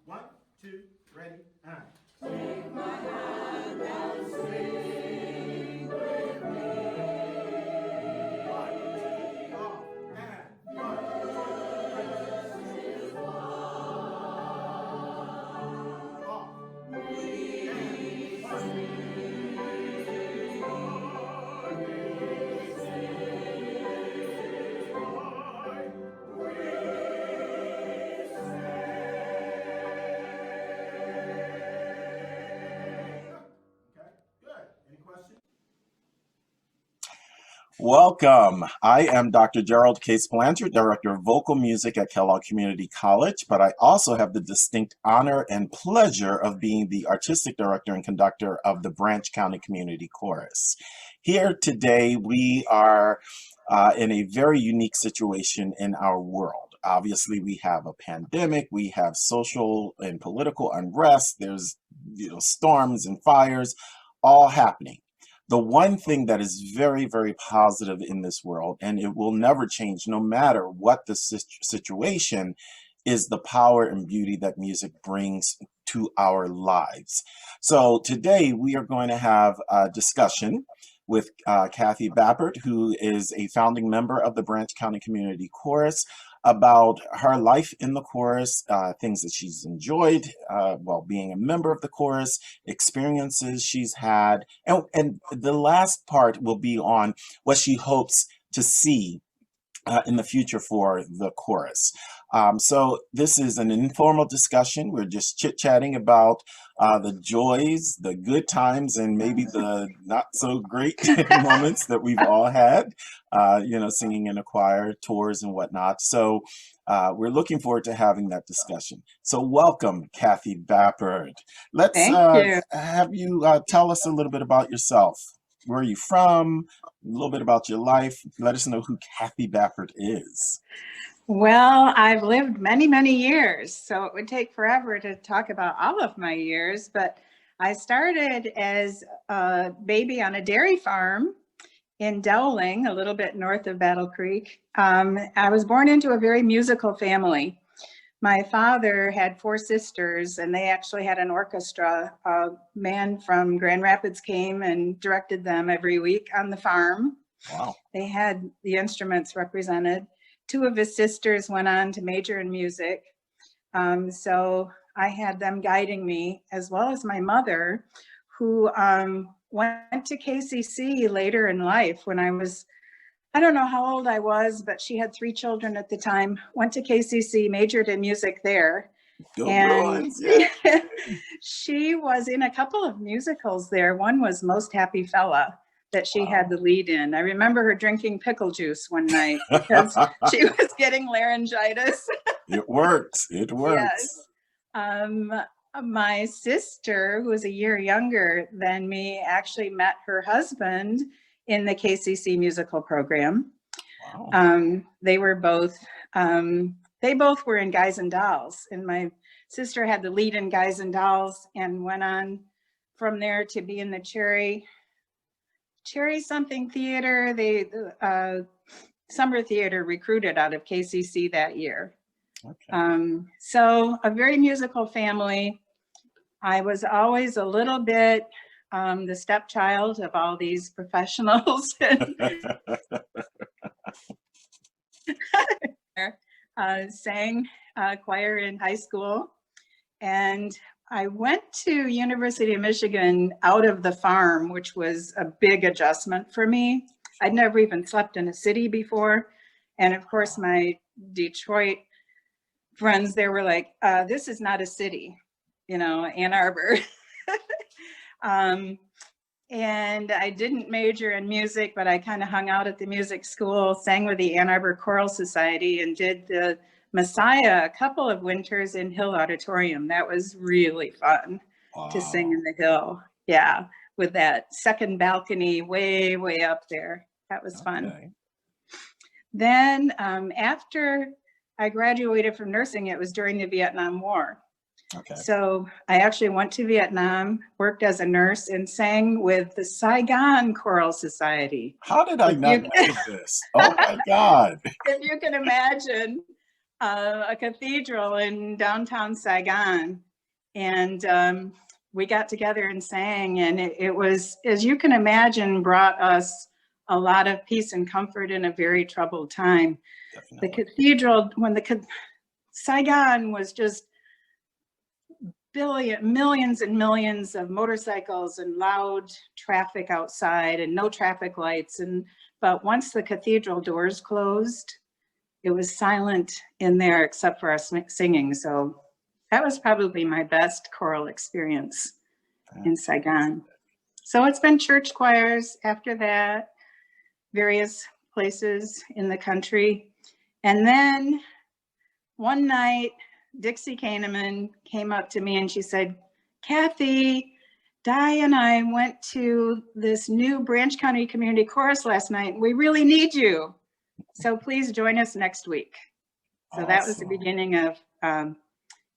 1, 2, ready, and. Take my hand and sing with me. 1, 2, off, and 1, 2, 3. This is one. Off, We and 1, sing, Lord, we sing, Lord, we okay, good. Any questions? Welcome. I am Dr. Gerald Case-Blanchard, Director of Vocal Music at Kellogg Community College, but I also have the distinct honor and pleasure of being the Artistic Director and Conductor of the Branch County Community Chorus. Here today, we are in a very unique situation in our world. Obviously, we have a pandemic, we have social and political unrest, there's storms and fires all happening. The one thing that is very, very positive in this world, and it will never change no matter what the situation, is the power and beauty that music brings to our lives. So today we are going to have a discussion with Kathie Bappert, who is a founding member of the Branch County Community Chorus, about her life in the chorus, things that she's enjoyed while being a member of the chorus, experiences she's had, and the last part will be on what she hopes to see in the future for the chorus. So this is an informal discussion. We're just chit-chatting about the joys, the good times, and maybe the not so great moments that we've all had, singing in a choir, tours and whatnot. So we're looking forward to having that discussion. So welcome, Kathie Bappert. Let's Thank you. have you tell us a little bit about yourself. Where are you from? A little bit about your life. Let us know who Kathie Bappert is. Well, I've lived many, many years, so it would take forever to talk about all of my years, but I started as a baby on a dairy farm in Dowling, a little bit north of Battle Creek. I was born into a very musical family. My father had 4 sisters, and they actually had an orchestra. A man from Grand Rapids came and directed them every week on the farm. Wow. They had the instruments represented. 2 of his sisters went on to major in music. So I had them guiding me, as well as my mother, who went to KCC later in life when I don't know how old I was, but she had 3 children at the time, went to KCC, majored in music there. Go And Bruins, yeah. she was in a couple of musicals there. One was Most Happy Fella that she had the lead in. I remember her drinking pickle juice one night because she was getting laryngitis. It works. It works. Yes. My sister, who was a year younger than me, actually met her husband in the KCC musical program. Wow. They both were in Guys and Dolls, and my sister had the lead in Guys and Dolls and went on from there to be in the Cherry something theater. They summer theater recruited out of KCC that year. Okay. So a very musical family. I was always a little bit the stepchild of all these professionals. Sang choir in high school, and I went to University of Michigan out of the farm, which was a big adjustment for me. I'd never even slept in a city before, and of course my Detroit friends there were like, this is not a city, Ann Arbor. And I didn't major in music, but I kind of hung out at the music school, sang with the Ann Arbor Choral Society, and did the Messiah a couple of winters in Hill Auditorium. That was really fun to sing in the Hill. Yeah, with that second balcony way, way up there. That was fun. Okay. Then after I graduated from nursing, it was during the Vietnam War. Okay. So I actually went to Vietnam, worked as a nurse, and sang with the Saigon Choral Society. How did I not know this? Oh my God. If you can imagine, a cathedral in downtown Saigon. And we got together and sang, and it was, as you can imagine, brought us a lot of peace and comfort in a very troubled time. Definitely. The cathedral, when Saigon was just millions and millions of motorcycles and loud traffic outside and no traffic lights. But once the cathedral doors closed, it was silent in there except for us singing. So that was probably my best choral experience in Saigon. So it's been church choirs after that, various places in the country. And then one night, Dixie Kahneman came up to me and she said, Kathie, Di and I went to this new Branch County Community Chorus last night. We really need you. So please join us next week. So Awesome. That was the beginning of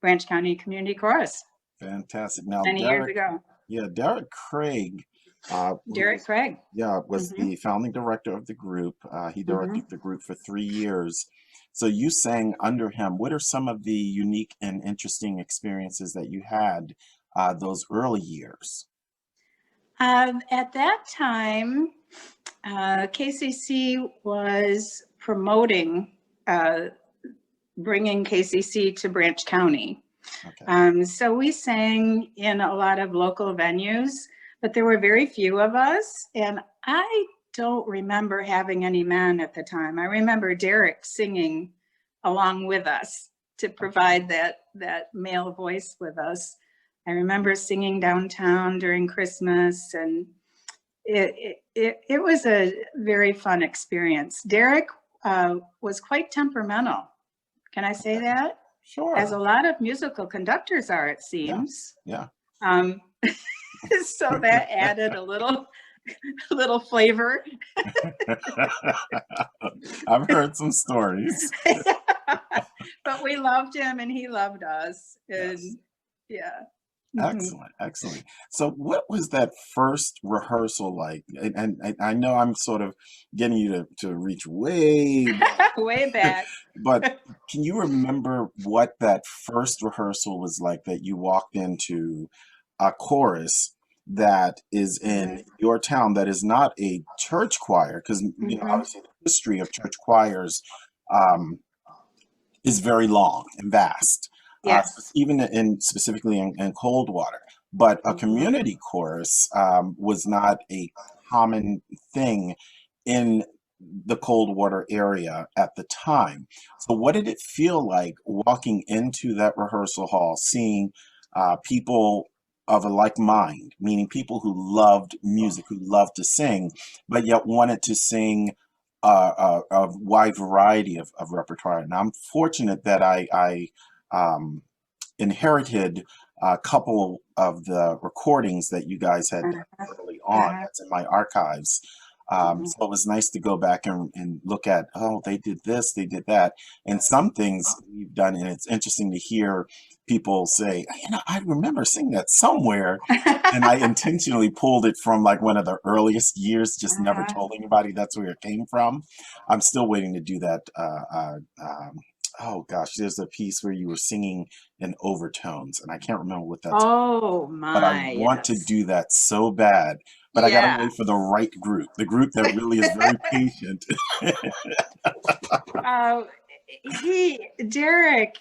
Branch County Community Chorus. Fantastic. Now, many years ago. Yeah, Derek Craig. Craig. Yeah, was the founding director of the group. He directed the group for 3 years. So you sang under him. What are some of the unique and interesting experiences that you had those early years? At that time, KCC was promoting bringing KCC to Branch County. Okay. So we sang in a lot of local venues, but there were very few of us, and I don't remember having any men at the time. I remember Derek singing along with us to provide that male voice with us. I remember singing downtown during Christmas, and it was a very fun experience. Derek was quite temperamental. Can I say that? Sure. As a lot of musical conductors are, it seems. Yeah. So that added a little flavor. I've heard some stories. But we loved him and he loved us. And Yes. yeah. Excellent, excellent. So what was that first rehearsal like? And I know I'm sort of getting you to reach way back, Way back. but can you remember what that first rehearsal was like that you walked into a chorus that is in your town that is not a church choir? Because you know, obviously the history of church choirs is very long and vast. Yes. Even specifically in Coldwater, but a community chorus was not a common thing in the Coldwater area at the time. So what did it feel like walking into that rehearsal hall, seeing people of a like mind, meaning people who loved music, who loved to sing, but yet wanted to sing a wide variety of repertoire? And I'm fortunate that I inherited a couple of the recordings that you guys had done early on. That's in my archives. So it was nice to go back and look at, oh, they did this, they did that. And some things you've done, and it's interesting to hear people say, you know, I remember seeing that somewhere. And I intentionally pulled it from like one of the earliest years, just never told anybody that's where it came from. I'm still waiting to do that. Oh gosh, there's a piece where you were singing in overtones, and I can't remember what that's. Oh my! But I want to do that so bad, but I gotta wait for the right group, the group that really is very patient. Derek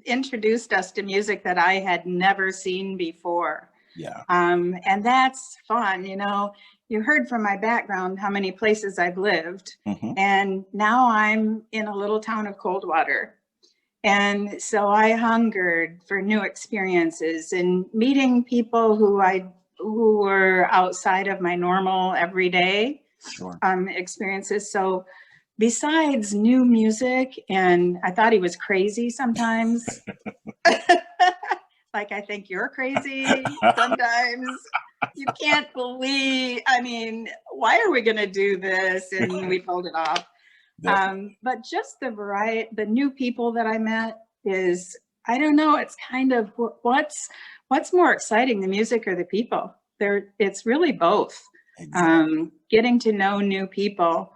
introduced us to music that I had never seen before. Yeah. And that's fun, you know. You heard from my background how many places I've lived, and now I'm in a little town of Coldwater. And so I hungered for new experiences and meeting people who were outside of my normal everyday experiences. So besides new music, and I thought he was crazy sometimes. Like, I think you're crazy sometimes. You can't believe, I mean, why are we going to do this? And we pulled it off. But just the variety, the new people that I met is, I don't know, it's kind of what's more exciting, the music or the people? It's really both. Getting to know new people.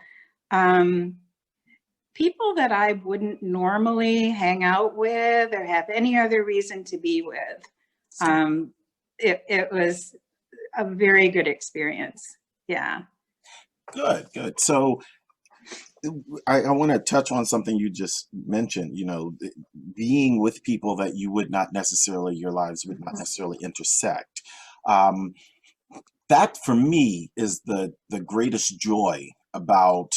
people that I wouldn't normally hang out with or have any other reason to be with. It was a very good experience. Yeah. Good, good. So I want to touch on something you just mentioned, being with people that you would not necessarily, your lives would not necessarily intersect. Um, that for me is the greatest joy about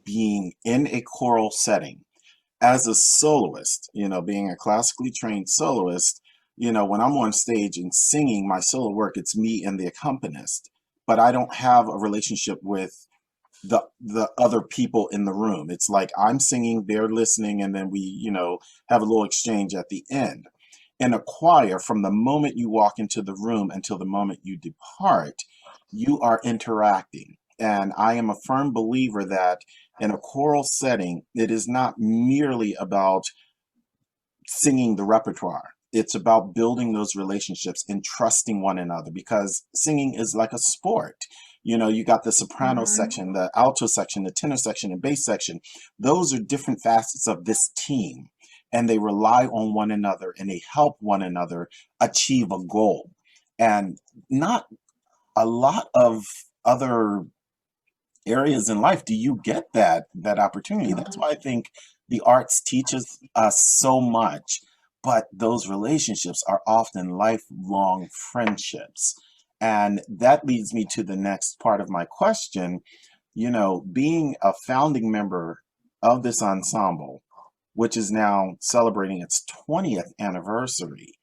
being in a choral setting. As a soloist, being a classically trained soloist, when I'm on stage and singing my solo work, it's me and the accompanist, but I don't have a relationship with the other people in the room. It's like I'm singing, they're listening, and then we, have a little exchange at the end. In a choir, from the moment you walk into the room until the moment you depart, you are interacting. And I am a firm believer that in a choral setting, it is not merely about singing the repertoire. It's about building those relationships and trusting one another, because singing is like a sport. You got the soprano section, the alto section, the tenor section, and bass section. Those are different facets of this team, and they rely on one another and they help one another achieve a goal. And not a lot of other areas in life do you get that opportunity. That's why I think the arts teaches us so much, but those relationships are often lifelong friendships. And that leads me to the next part of my question. Being a founding member of this ensemble, which is now celebrating its 20th anniversary,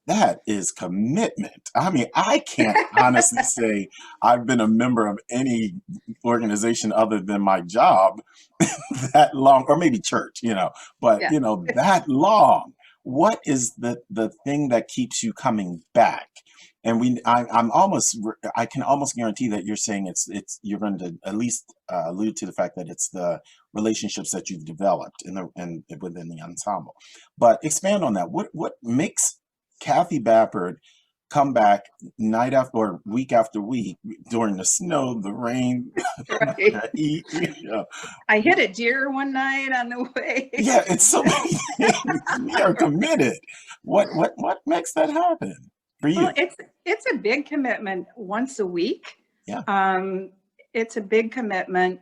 that is commitment. I mean, I can't honestly say I've been a member of any organization other than my job that long, or maybe church, but Yeah. that long. What is the thing that keeps you coming back? And I can almost guarantee that you're saying you're going to at least allude to the fact that it's the relationships that you've developed and within the ensemble. But expand on that. What makes Kathie Bappert come back night after or week after week during the snow, the rain, Right. the heat? I hit a deer one night on the way. Yeah, it's so many things. We are committed. What makes that happen for you? Well, it's a big commitment once a week. Yeah. It's a big commitment.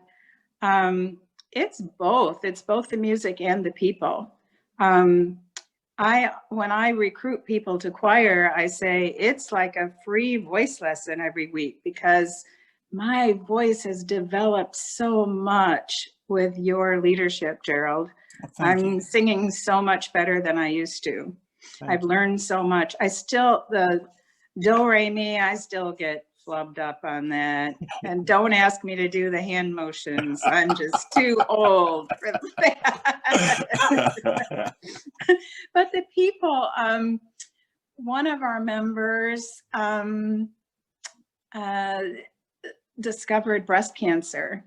It's both the music and the people. When I recruit people to choir, I say it's like a free voice lesson every week, because my voice has developed so much with your leadership, Gerald. Thank you. I'm singing so much better than I used to. Thank I've you. learned so much. The do re mi, I still get flubbed up on that. And don't ask me to do the hand motions. I'm just too old for that. But the people, one of our members discovered breast cancer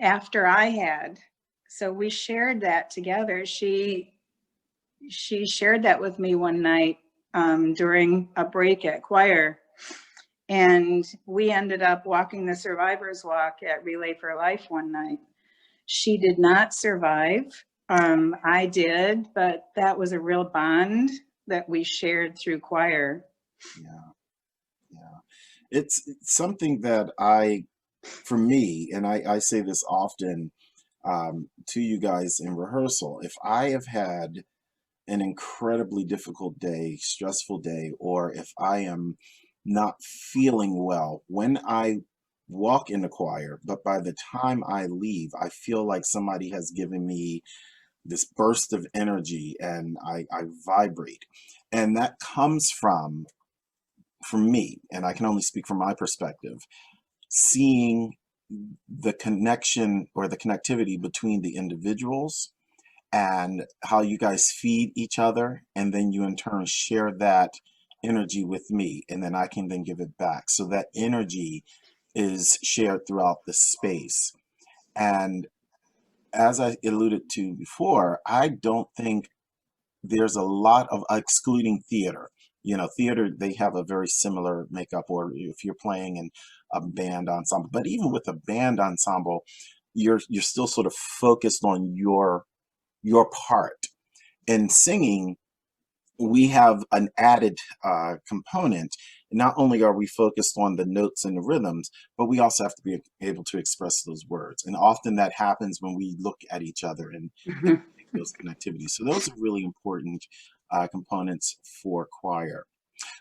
after I had. So we shared that together. She shared that with me one night during a break at choir. And we ended up walking the survivor's walk at Relay for Life one night. She did not survive. I did, but that was a real bond that we shared through choir. Yeah. It's something that for me, and I say this often to you guys in rehearsal, if I have had an incredibly difficult day, stressful day, or if I am not feeling well, when I walk in the choir, but by the time I leave, I feel like somebody has given me this burst of energy and I vibrate. And that comes from me, and I can only speak from my perspective, seeing the connection or the connectivity between the individuals and how you guys feed each other, and then you in turn share that energy with me, and then I can then give it back. So that energy is shared throughout the space. And as I alluded to before, I don't think there's a lot of excluding theater. Theater, they have a very similar makeup, or if you're playing in a band ensemble. But even with a band ensemble, you're still sort of focused on your part. In singing, we have an added component. Not only are we focused on the notes and the rhythms, but we also have to be able to express those words. And often that happens when we look at each other and make those connectivities. So those are really important components for choir.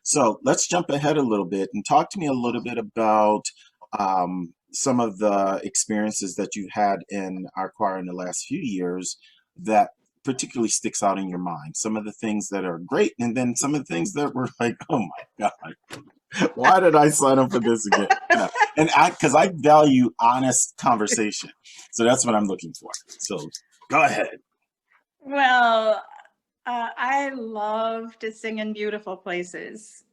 So let's jump ahead a little bit and talk to me a little bit about some of the experiences that you've had in our choir in the last few years that particularly sticks out in your mind. Some of the things that are great, and then some of the things that were like, oh my God, why did I sign up for this again? And because I value honest conversation. So that's what I'm looking for. So go ahead. Well, I love to sing in beautiful places.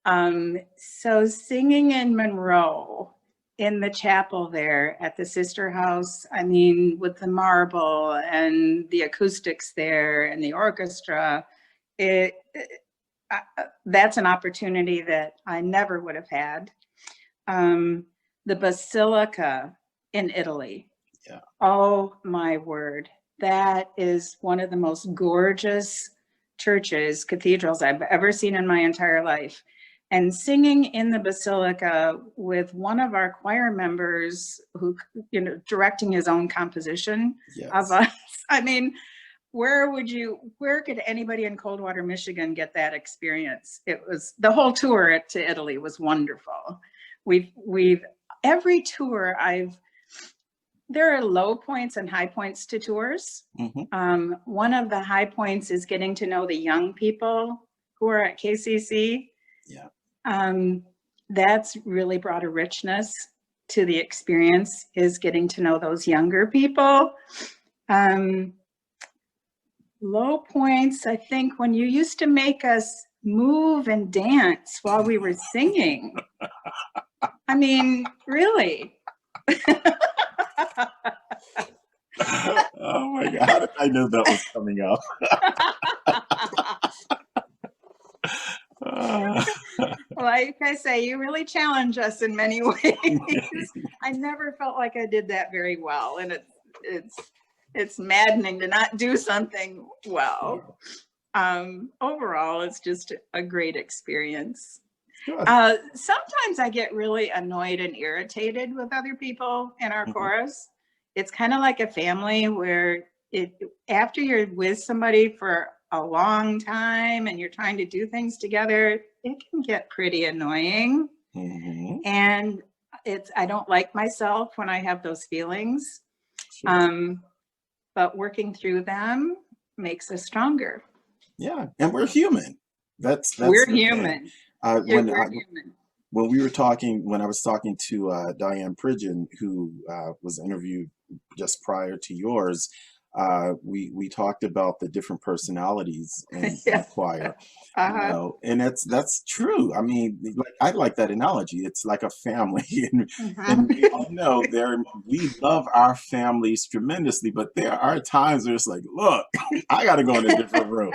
So singing in Monroe, in the chapel there at the sister house, I mean, with the marble and the acoustics there and the orchestra, that's an opportunity that I never would have had. The Basilica in Italy. Yeah. Oh my word. That is one of the most gorgeous churches, cathedrals I've ever seen in my entire life. And singing in the Basilica with one of our choir members who, directing his own composition of us. I mean, where could anybody in Coldwater, Michigan get that experience? It was, the whole tour to Italy was wonderful. Every tour there are low points and high points to tours. One of the high points is getting to know the young people who are at KCC. Yeah. That's really brought a richness to the experience, is getting to know those younger people. Low points, I think, when you used to make us move and dance while we were singing. I mean, really. Oh my God, I knew that was coming up. Like I say, you really challenge us in many ways. I never felt like I did that very well, and it's maddening to not do something well. Overall, it's just a great experience. Sometimes I get really annoyed and irritated with other people in our chorus. It's kind of like a family where after you're with somebody for a long time and you're trying to do things together, it can get pretty annoying. And I don't like myself when I have those feelings. But working through them makes us stronger. Yeah, and we're human. That's we're human. We're human. When I was talking to Diane Pridgeon, who was interviewed just prior to yours, we talked about the different personalities in the choir, and that's true. I mean, I like that analogy. It's like a family, and we all know we love our families tremendously, but there are times where it's like, look, I got to go in a different room.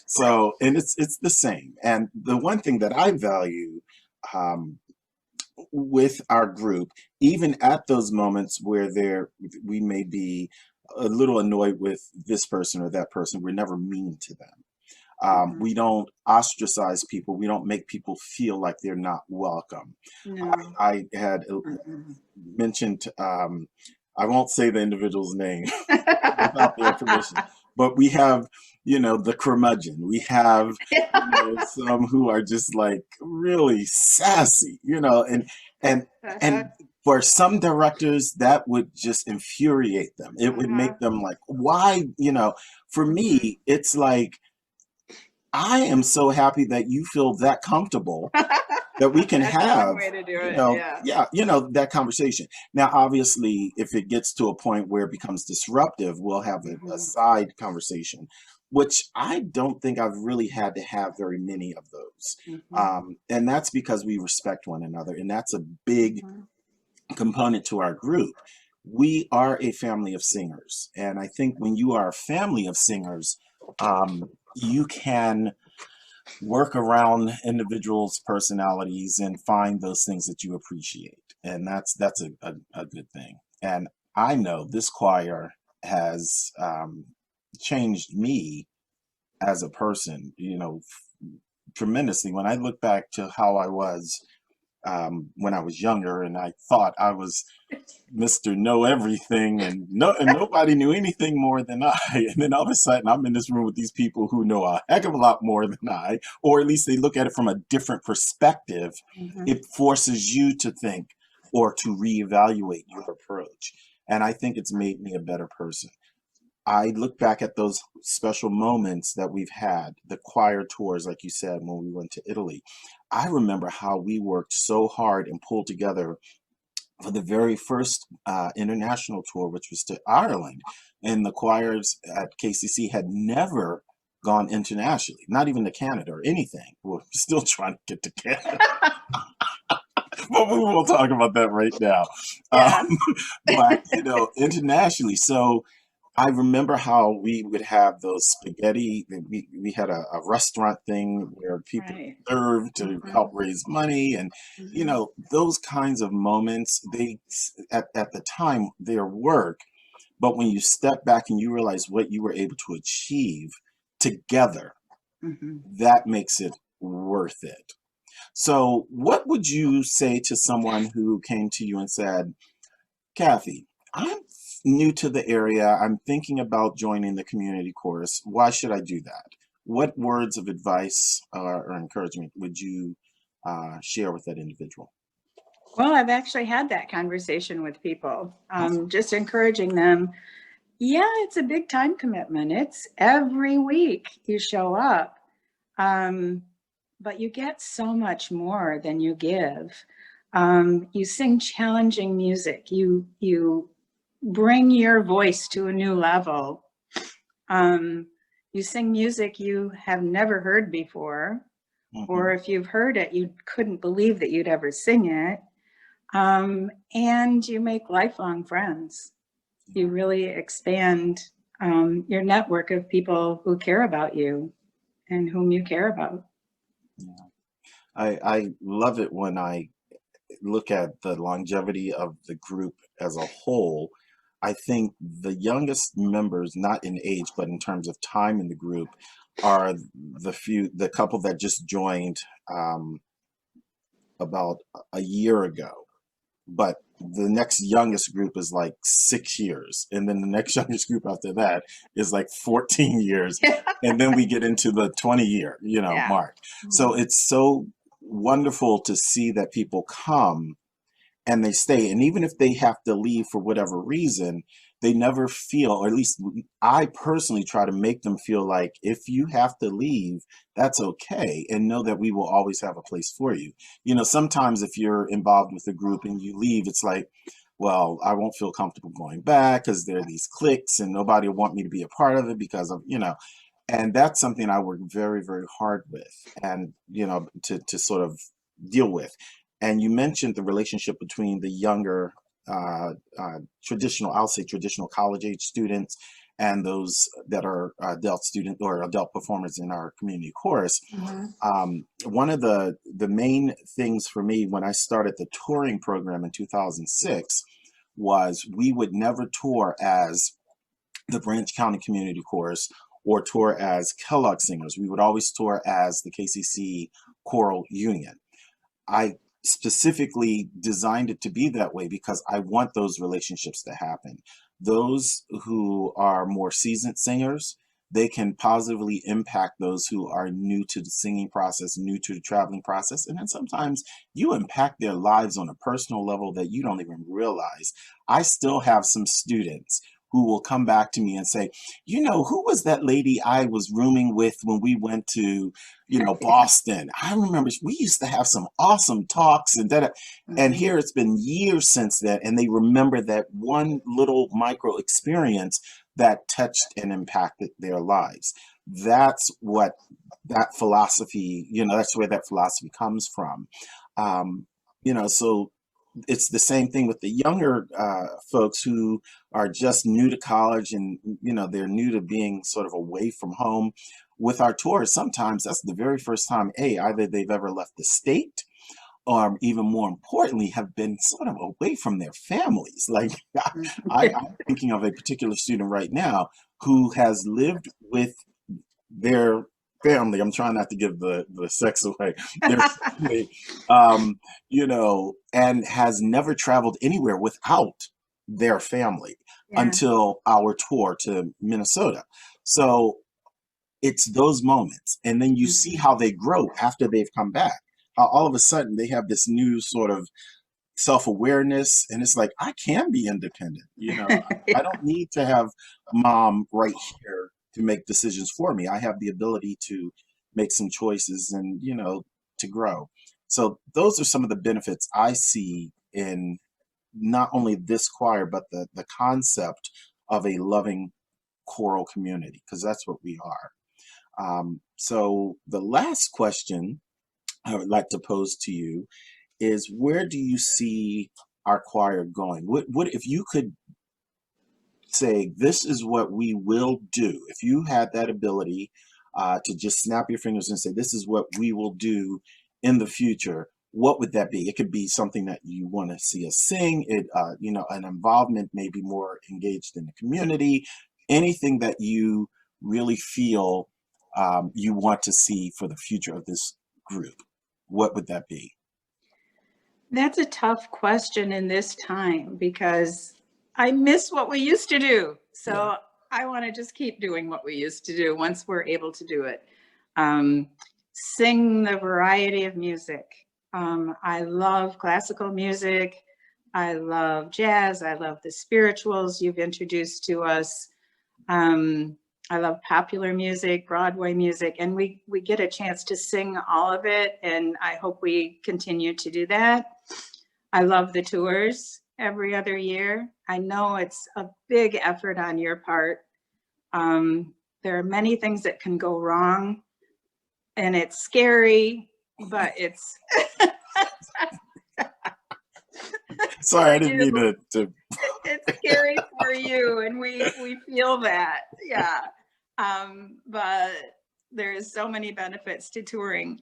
So, and it's the same. And the one thing that I value with our group, even at those moments where we may be a little annoyed with this person or that person, we're never mean to them. We don't ostracize people. We don't make people feel like they're not welcome. No. I had mentioned, I won't say the individual's name without their permission, but we have, the curmudgeon. We have some who are just like really sassy, and for some directors, that would just infuriate them. It would make them like, why, for me, it's like, I am so happy that you feel that comfortable that we can have, that conversation. Now, obviously, if it gets to a point where it becomes disruptive, we'll have a side conversation, which I don't think I've really had to have very many of those. And that's because we respect one another. And that's a big component to our group. We are a family of singers. And I think when you are a family of singers, you can work around individuals' personalities and find those things that you appreciate. And that's a good thing. And I know this choir has changed me as a person, tremendously. When I look back to how I was when I was younger, and I thought I was Mr. Know Everything, and nobody knew anything more than I. And then all of a sudden, I'm in this room with these people who know a heck of a lot more than I, or at least they look at it from a different perspective. Mhm. It forces you to think or to reevaluate your approach. And I think it's made me a better person. I look back at those special moments that we've had, the choir tours, like you said, when we went to Italy. I remember how we worked so hard and pulled together for the very first international tour, which was to Ireland. And the choirs at KCC had never gone internationally, not even to Canada or anything. We're still trying to get to Canada, but we won't talk about that right now. Yeah. But, internationally. So I remember how we would have those spaghetti. We had a restaurant thing where people Right. served to Mhm. help raise money, and Mhm. those kinds of moments. They at the time they're work, but when you step back and you realize what you were able to achieve together, Mhm. that makes it worth it. So, what would you say to someone who came to you and said, Kathie, I'm new to the area. I'm thinking about joining the community chorus. Why should I do that? What words of advice or encouragement would you share with that individual? Well, I've actually had that conversation with people, Awesome. just encouraging them. Yeah, it's a big time commitment. It's every week you show up, um, but you get so much more than you give. You sing challenging music. You bring your voice to a new level. Um, you sing music you have never heard before, or Hmm. if you've heard it, you couldn't believe that you'd ever sing it. And you make lifelong friends. You really expand your network of people who care about you and whom you care about. Yeah. I love it when I look at the longevity of the group as a whole. I think the youngest members, not in age, but in terms of time in the group, are the couple that just joined um, about a year ago. But the next youngest group is like 6 years. And then the next youngest group after that is like 14 years. And then we get into the 20-year, Yeah. mark. So it's so wonderful to see that people come and they stay. And even if they have to leave for whatever reason, they never feel, or at least I personally try to make them feel like if you have to leave, that's okay. And know that we will always have a place for you. Sometimes if you're involved with a group and you leave, it's like, well, I won't feel comfortable going back because there are these cliques and nobody will want me to be a part of it because of. And that's something I work very, very hard with and, to sort of deal with. And you mentioned the relationship between the younger, I'll say traditional college age students and those that are adult student or adult performers in our community chorus. Mhm. One of the main things for me when I started the touring program in 2006 was we would never tour as the Branch County Community Chorus or tour as Kellogg singers. We would always tour as the KCC Choral Union. I specifically designed it to be that way because I want those relationships to happen. Those who are more seasoned singers, they can positively impact those who are new to the singing process, new to the traveling process. And then sometimes you impact their lives on a personal level that you don't even realize. I still have some students who will come back to me and say, who was that lady I was rooming with when we went to, Boston? I remember we used to have some awesome talks and that. And Mhm. here it's been years since that. And they remember that one little micro experience that touched and impacted their lives. That's what that philosophy, that's where that philosophy comes from. So it's the same thing with the younger folks who are just new to college and they're new to being sort of away from home. With our tours, sometimes that's the very first time either they've ever left the state or even more importantly, have been sort of away from their families. Like I'm thinking of a particular student right now who has lived with their family. I'm trying not to give the sex away. Their family, you know, and has never traveled anywhere without their family Yeah. until our tour to Minnesota. So it's those moments. And then you see how they grow after they've come back. How all of a sudden they have this new sort of self-awareness, and it's like, I can be independent. You know, I don't need to have mom right here to make decisions for me. I have the ability to make some choices and, you know, to grow. So those are some of the benefits I see in not only this choir, but the concept of a loving choral community, because that's what we are. So the last question I would like to pose to you is, where do you see our choir going? What if you could say, this is what we will do? If you had that ability to just snap your fingers and say, this is what we will do in the future, what would that be? It could be something that you want to see us sing, it, you know, an involvement, maybe more engaged in the community, anything that you really feel you want to see for the future of this group. What would that be? That's a tough question in this time because I miss what we used to do. Yeah. So I want to just keep doing what we used to do once we're able to do it. Sing the variety of music. I love classical music. I love jazz. I love the spirituals you've introduced to us. I love popular music, Broadway music, and we get a chance to sing all of it, and I hope we continue to do that. I love the tours every other year. I know it's a big effort on your part. There are many things that can go wrong, and it's scary, but it's Sorry, I didn't mean to. it's scary for you, and we feel that, yeah. But there's so many benefits to touring.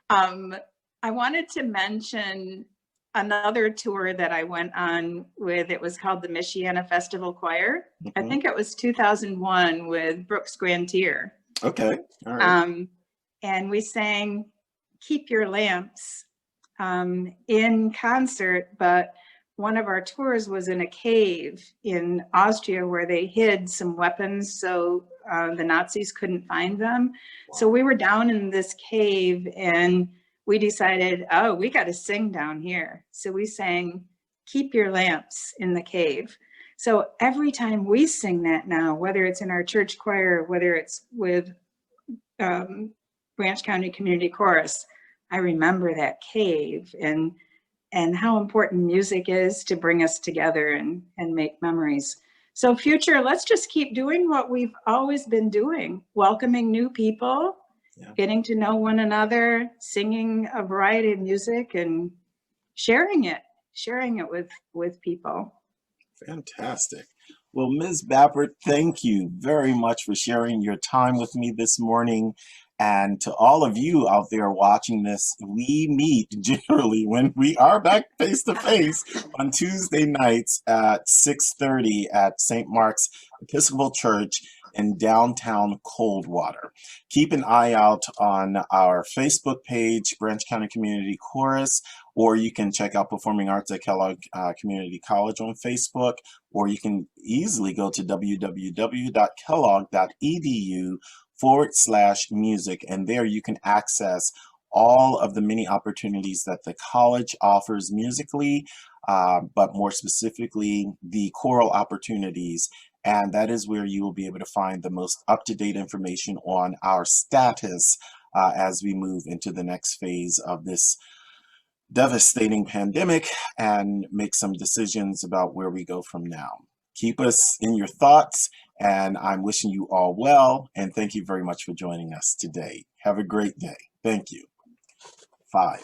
I wanted to mention another tour that I went on with. It was called the Michiana Festival Choir. I think it was 2001 with Brooks Grantier. Okay, all right. And we sang Keep Your Lamps in concert, but one of our tours was in a cave in Austria where they hid some weapons so the Nazis couldn't find them. Wow. So we were down in this cave and we decided, oh, we got to sing down here. So we sang Keep Your Lamps in the cave. So every time we sing that now, whether it's in our church choir, whether it's with Branch County Community Chorus, I remember that cave and how important music is to bring us together and make memories. So future, let's just keep doing what we've always been doing, welcoming new people, getting to know one another, singing a variety of music and sharing it with people. Fantastic. Well, Ms. Bappert, thank you very much for sharing your time with me this morning. And to all of you out there watching this, we meet generally when we are back face to face on Tuesday nights at 6:30 at St. Mark's Episcopal Church in downtown Coldwater. Keep an eye out on our Facebook page, Branch County Community Chorus, or you can check out Performing Arts at Kellogg Community College on Facebook, or you can easily go to www.kellogg.edu/music, and there you can access all of the many opportunities that the college offers musically, but more specifically the choral opportunities. And that is where you will be able to find the most up-to-date information on our status as we move into the next phase of this devastating pandemic and make some decisions about where we go from now. Keep us in your thoughts, and I'm wishing you all well, and thank you very much for joining us today. Have a great day. Thank you. 5.